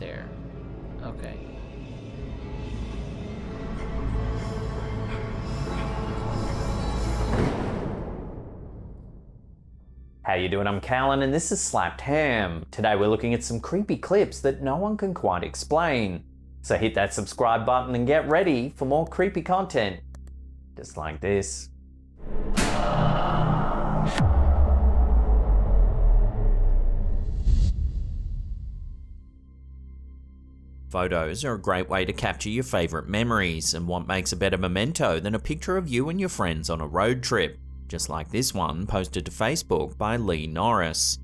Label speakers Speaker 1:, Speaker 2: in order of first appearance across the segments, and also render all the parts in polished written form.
Speaker 1: there. Okay.
Speaker 2: How you doing? I'm Callan and this is Slapped Ham. Today we're looking at some creepy clips that no one can quite explain. So hit that subscribe button and get ready for more creepy content. Just like this. Photos are a great way to capture your favourite memories, and what makes a better memento than a picture of you and your friends on a road trip, just like this one posted to Facebook by Lee Norris.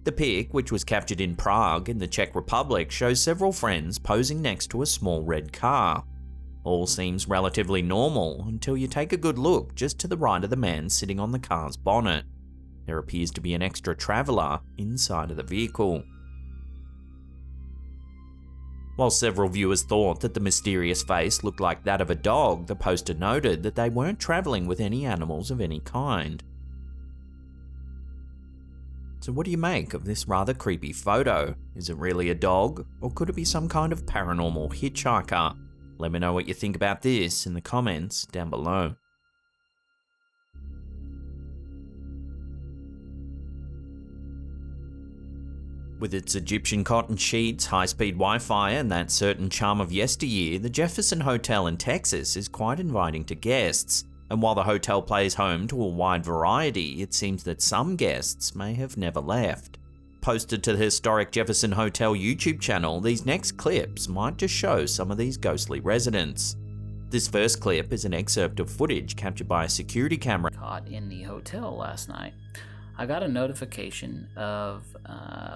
Speaker 2: The pic, which was captured in Prague in the Czech Republic, shows several friends posing next to a small red car. All seems relatively normal until you take a good look just to the right of the man sitting on the car's bonnet. There appears to be an extra traveller inside of the vehicle. While several viewers thought that the mysterious face looked like that of a dog, the poster noted that they weren't travelling with any animals of any kind. So what do you make of this rather creepy photo? Is it really a dog, or could it be some kind of paranormal hitchhiker? Let me know what you think about this in the comments down below. With its Egyptian cotton sheets, high-speed Wi-Fi, and that certain charm of yesteryear, the Jefferson Hotel in Texas is quite inviting to guests. And while the hotel plays home to a wide variety, it seems that some guests may have never left. Posted to the historic Jefferson Hotel YouTube channel, these next clips might just show some of these ghostly residents. This first clip is an excerpt of footage captured by a security camera.
Speaker 1: Caught in the hotel last night. I got a notification of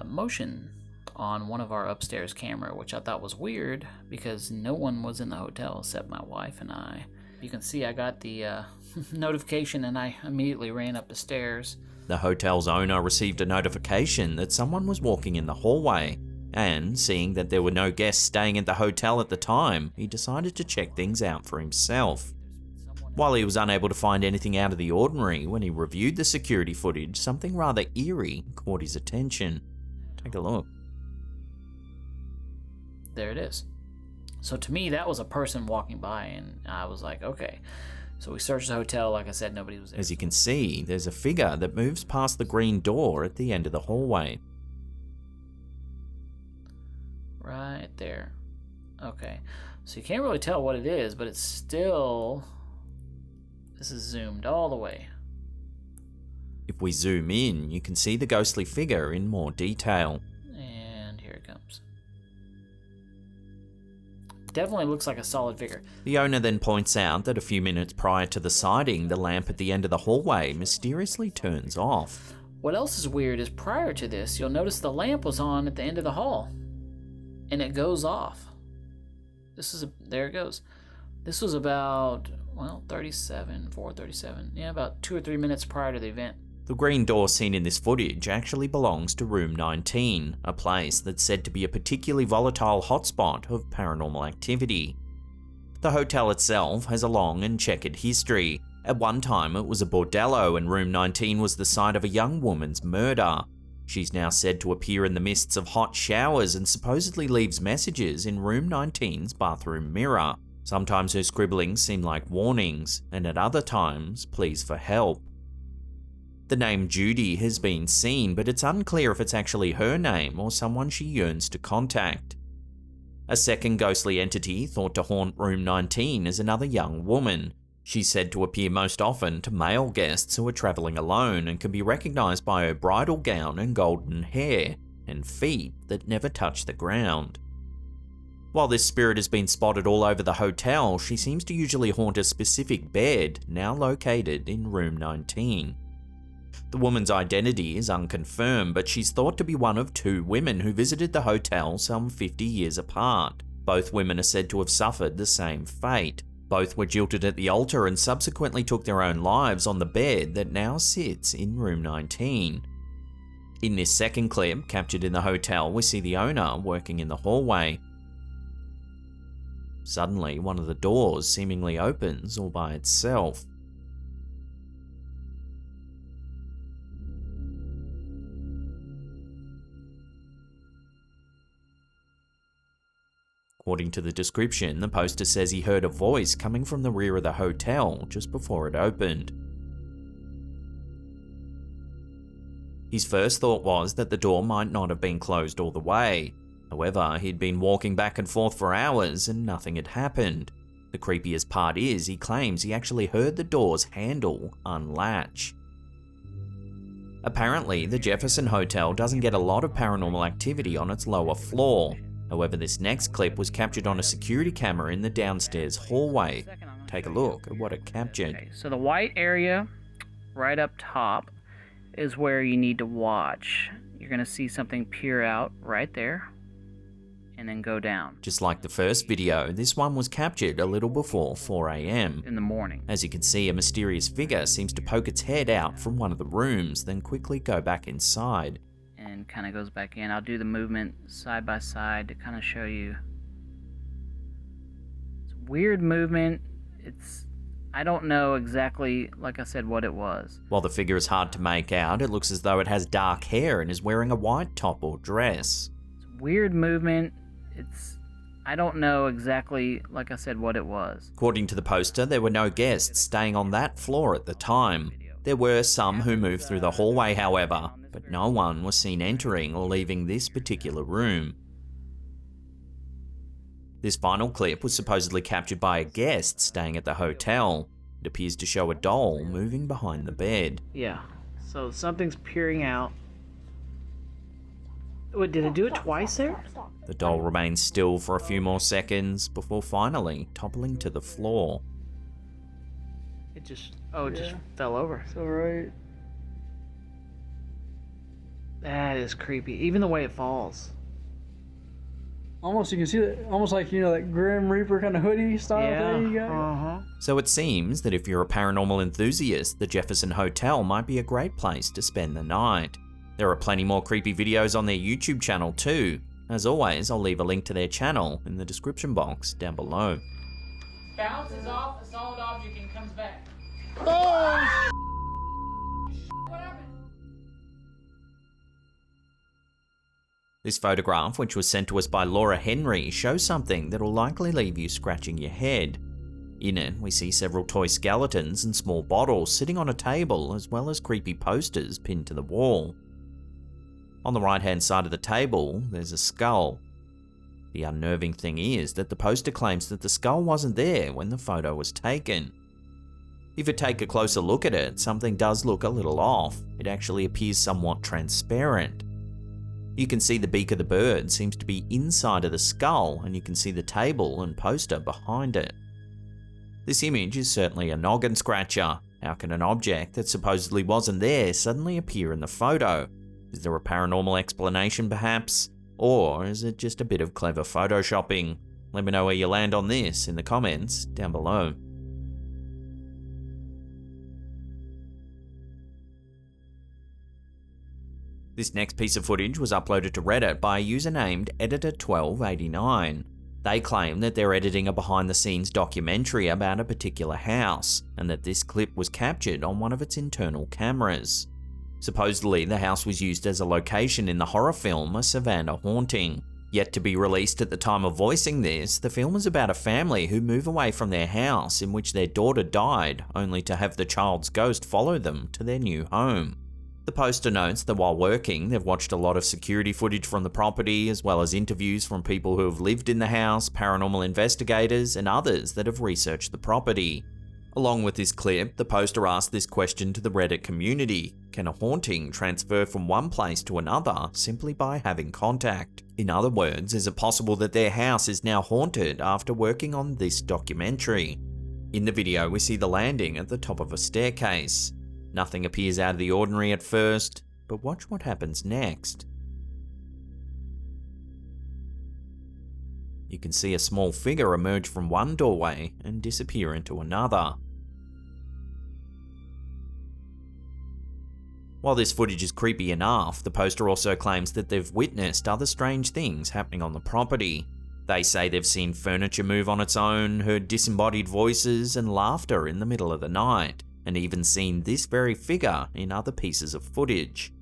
Speaker 1: motion on one of our upstairs camera, which I thought was weird because no one was in the hotel except my wife and I. You can see I got the notification and I immediately ran up the stairs.
Speaker 2: The hotel's owner received a notification that someone was walking in the hallway, and seeing that there were no guests staying at the hotel at the time, he decided to check things out for himself. While he was unable to find anything out of the ordinary, when he reviewed the security footage, something rather eerie caught his attention. Take a look.
Speaker 1: There it is. So to me, that was a person walking by, and I was like, okay. So we searched the hotel. Like I said, nobody was there.
Speaker 2: As you can see, there's a figure that moves past the green door at the end of the hallway.
Speaker 1: Right there. Okay. So you can't really tell what it is, but it's still... This is zoomed all the way.
Speaker 2: If we zoom in, you can see the ghostly figure in more detail.
Speaker 1: And here it comes. Definitely looks like a solid figure.
Speaker 2: The owner then points out that a few minutes prior to the sighting, the lamp at the end of the hallway mysteriously turns off.
Speaker 1: What else is weird is prior to this, you'll notice the lamp was on at the end of the hall. And it goes off. There it goes. This was about, well, 4:37. Yeah, about 2 or 3 minutes prior to the event.
Speaker 2: The green door seen in this footage actually belongs to Room 19, a place that's said to be a particularly volatile hotspot of paranormal activity. The hotel itself has a long and checkered history. At one time it was a bordello, and Room 19 was the site of a young woman's murder. She's now said to appear in the mists of hot showers and supposedly leaves messages in Room 19's bathroom mirror. Sometimes her scribblings seem like warnings, and at other times, pleas for help. The name Judy has been seen, but it's unclear if it's actually her name or someone she yearns to contact. A second ghostly entity thought to haunt Room 19 is another young woman. She's said to appear most often to male guests who are travelling alone, and can be recognised by her bridal gown and golden hair, and feet that never touch the ground. While this spirit has been spotted all over the hotel, she seems to usually haunt a specific bed, now located in Room 19. The woman's identity is unconfirmed, but she's thought to be one of 2 women who visited the hotel some 50 years apart. Both women are said to have suffered the same fate. Both were jilted at the altar and subsequently took their own lives on the bed that now sits in Room 19. In this second clip, captured in the hotel, we see the owner working in the hallway. Suddenly, one of the doors seemingly opens all by itself. According to the description, the poster says he heard a voice coming from the rear of the hotel just before it opened. His first thought was that the door might not have been closed all the way. However, he'd been walking back and forth for hours and nothing had happened. The creepiest part is he claims he actually heard the door's handle unlatch. Apparently, the Jefferson Hotel doesn't get a lot of paranormal activity on its lower floor. However, this next clip was captured on a security camera in the downstairs hallway. Take a look at what it captured.
Speaker 1: Okay, so the white area right up top is where you need to watch. You're going to see something peer out right there and then go down.
Speaker 2: Just like the first video, this one was captured a little before 4 AM.
Speaker 1: In the morning.
Speaker 2: As you can see, a mysterious figure seems to poke its head out from one of the rooms, then quickly go back inside.
Speaker 1: And kind of goes back in. I'll do the movement side by side to kind of show you. It's a weird movement. I don't know exactly, like I said, what it was.
Speaker 2: While the figure is hard to make out, it looks as though it has dark hair and is wearing a white top or dress.
Speaker 1: It's a weird movement. I don't know exactly, like I said, what it was.
Speaker 2: According to the poster, there were no guests staying on that floor at the time. There were some who moved through the hallway, however, but no one was seen entering or leaving this particular room. This final clip was supposedly captured by a guest staying at the hotel. It appears to show a doll moving behind the bed.
Speaker 1: Yeah, so something's peering out. Wait, did it do it twice there?
Speaker 2: The doll remains still for a few more seconds before finally toppling to the floor.
Speaker 1: It just fell over.
Speaker 3: So right.
Speaker 1: That is creepy. Even the way it falls.
Speaker 3: Almost, you can see that, almost like, that Grim Reaper kind of hoodie style thing you got.
Speaker 2: So it seems that if you're a paranormal enthusiast, the Jefferson Hotel might be a great place to spend the night. There are plenty more creepy videos on their YouTube channel too. As always, I'll leave a link to their channel in the description box down below.
Speaker 1: Bounces off a solid object and comes back.
Speaker 3: Oh!
Speaker 1: What happened?
Speaker 2: This photograph, which was sent to us by Laura Henry, shows something that will likely leave you scratching your head. In it, we see several toy skeletons and small bottles sitting on a table, as well as creepy posters pinned to the wall. On the right-hand side of the table, there's a skull. The unnerving thing is that the poster claims that the skull wasn't there when the photo was taken. If you take a closer look at it, something does look a little off. It actually appears somewhat transparent. You can see the beak of the bird seems to be inside of the skull, and you can see the table and poster behind it. This image is certainly a noggin scratcher. How can an object that supposedly wasn't there suddenly appear in the photo? Is there a paranormal explanation perhaps? Or is it just a bit of clever photoshopping? Let me know where you land on this in the comments down below. This next piece of footage was uploaded to Reddit by a user named Editor1289. They claim that they're editing a behind-the-scenes documentary about a particular house, and that this clip was captured on one of its internal cameras. Supposedly, the house was used as a location in the horror film A Savannah Haunting. Yet to be released at the time of voicing this, the film is about a family who move away from their house in which their daughter died, only to have the child's ghost follow them to their new home. The poster notes that while working, they've watched a lot of security footage from the property, as well as interviews from people who have lived in the house, paranormal investigators, and others that have researched the property. Along with this clip, the poster asked this question to the Reddit community: can a haunting transfer from one place to another simply by having contact? In other words, is it possible that their house is now haunted after working on this documentary? In the video, we see the landing at the top of a staircase. Nothing appears out of the ordinary at first, but watch what happens next. You can see a small figure emerge from one doorway and disappear into another. While this footage is creepy enough, the poster also claims that they've witnessed other strange things happening on the property. They say they've seen furniture move on its own, heard disembodied voices and laughter in the middle of the night, and even seen this very figure in other pieces of footage.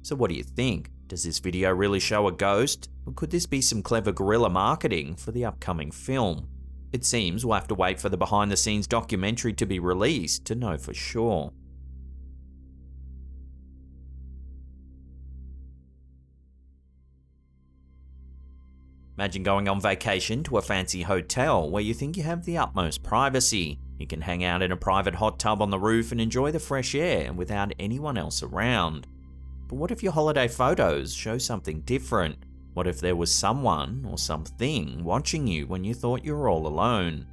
Speaker 2: So what do you think? Does this video really show a ghost, Or could this be some clever guerrilla marketing for the upcoming film? It seems we'll have to wait for the behind-the-scenes documentary to be released to know for sure. Imagine going on vacation to a fancy hotel where you think you have the utmost privacy. You can hang out in a private hot tub on the roof and enjoy the fresh air without anyone else around. But what if your holiday photos show something different? What if there was someone or something watching you when you thought you were all alone?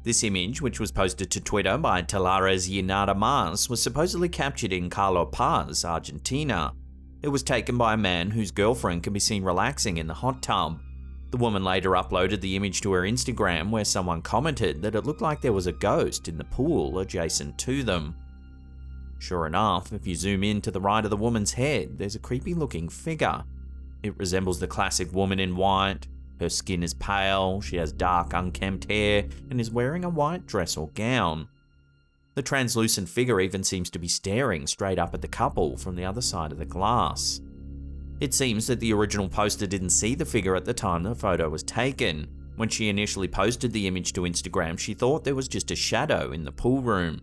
Speaker 2: This image, which was posted to Twitter by Talares Yenada Mas, was supposedly captured in Carlo Paz, Argentina. It was taken by a man whose girlfriend can be seen relaxing in the hot tub. The woman later uploaded the image to her Instagram, where someone commented that it looked like there was a ghost in the pool adjacent to them. Sure enough, if you zoom in to the right of the woman's head, there's a creepy looking figure. It resembles the classic woman in white. Her skin is pale, she has dark unkempt hair, and is wearing a white dress or gown. The translucent figure even seems to be staring straight up at the couple from the other side of the glass. It seems that the original poster didn't see the figure at the time the photo was taken. When she initially posted the image to Instagram, she thought there was just a shadow in the pool room.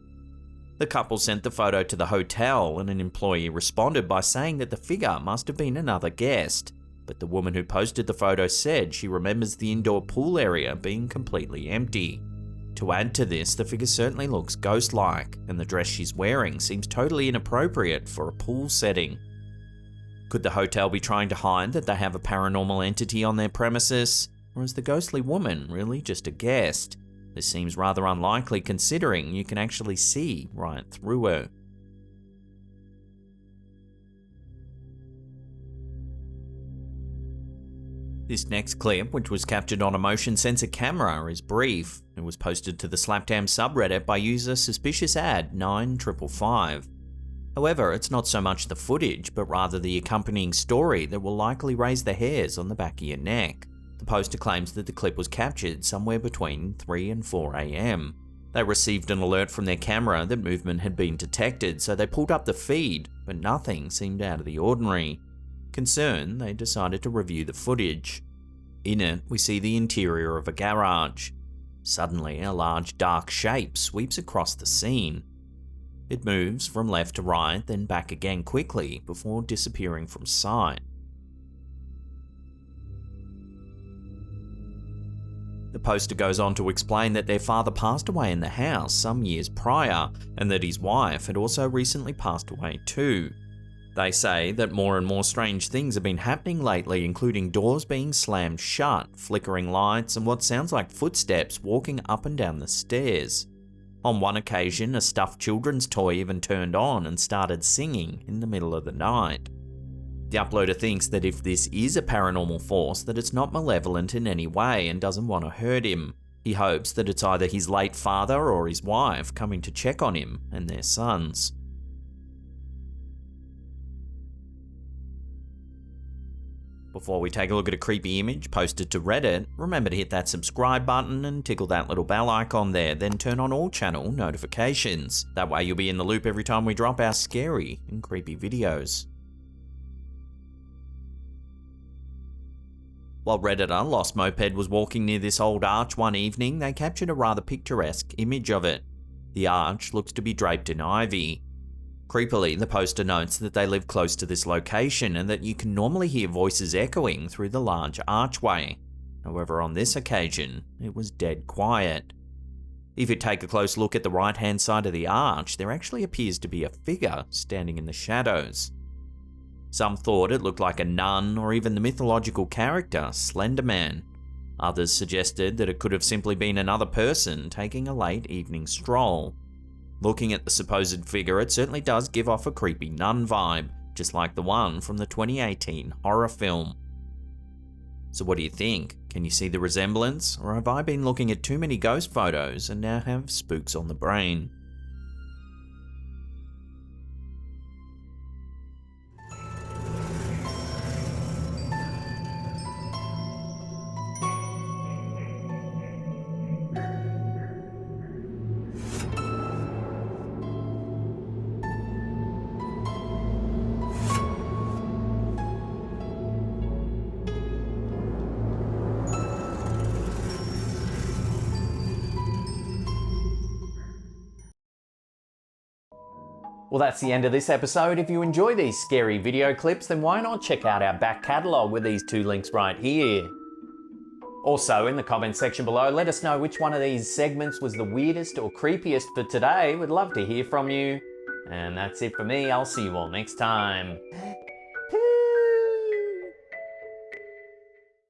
Speaker 2: The couple sent the photo to the hotel, and an employee responded by saying that the figure must have been another guest. But the woman who posted the photo said she remembers the indoor pool area being completely empty. To add to this, the figure certainly looks ghost-like, and the dress she's wearing seems totally inappropriate for a pool setting. Could the hotel be trying to hide that they have a paranormal entity on their premises? Or is the ghostly woman really just a guest? This seems rather unlikely considering you can actually see right through her. This next clip, which was captured on a motion sensor camera, is brief. It was posted to the Slapdam subreddit by user SuspiciousAd9555. However, it's not so much the footage, but rather the accompanying story that will likely raise the hairs on the back of your neck. The poster claims that the clip was captured somewhere between 3 and 4 AM. They received an alert from their camera that movement had been detected, so they pulled up the feed, but nothing seemed out of the ordinary. Concerned, they decided to review the footage. In it, we see the interior of a garage. Suddenly, a large dark shape sweeps across the scene. It moves from left to right, then back again quickly before disappearing from sight. The poster goes on to explain that their father passed away in the house some years prior, and that his wife had also recently passed away too. They say that more and more strange things have been happening lately, including doors being slammed shut, flickering lights, and what sounds like footsteps walking up and down the stairs. On one occasion, a stuffed children's toy even turned on and started singing in the middle of the night. The uploader thinks that if this is a paranormal force, that it's not malevolent in any way and doesn't want to hurt him. He hopes that it's either his late father or his wife coming to check on him and their sons. Before we take a look at a creepy image posted to Reddit, remember to hit that subscribe button and tickle that little bell icon there, then turn on all channel notifications. That way you'll be in the loop every time we drop our scary and creepy videos. While Redditor Lost Moped was walking near this old arch one evening, they captured a rather picturesque image of it. The arch looked to be draped in ivy. Creepily, the poster notes that they live close to this location and that you can normally hear voices echoing through the large archway. However, on this occasion, it was dead quiet. If you take a close look at the right-hand side of the arch, there actually appears to be a figure standing in the shadows. Some thought it looked like a nun or even the mythological character Slender Man. Others suggested that it could have simply been another person taking a late evening stroll. Looking at the supposed figure, it certainly does give off a creepy nun vibe, just like the one from the 2018 horror film. So what do you think? Can you see the resemblance, or have I been looking at too many ghost photos and now have spooks on the brain? Well, that's the end of this episode. If you enjoy these scary video clips, then why not check out our back catalogue with these 2 links right here. Also, in the comments section below, let us know which one of these segments was the weirdest or creepiest for today. We'd love to hear from you. And that's it for me. I'll see you all next time.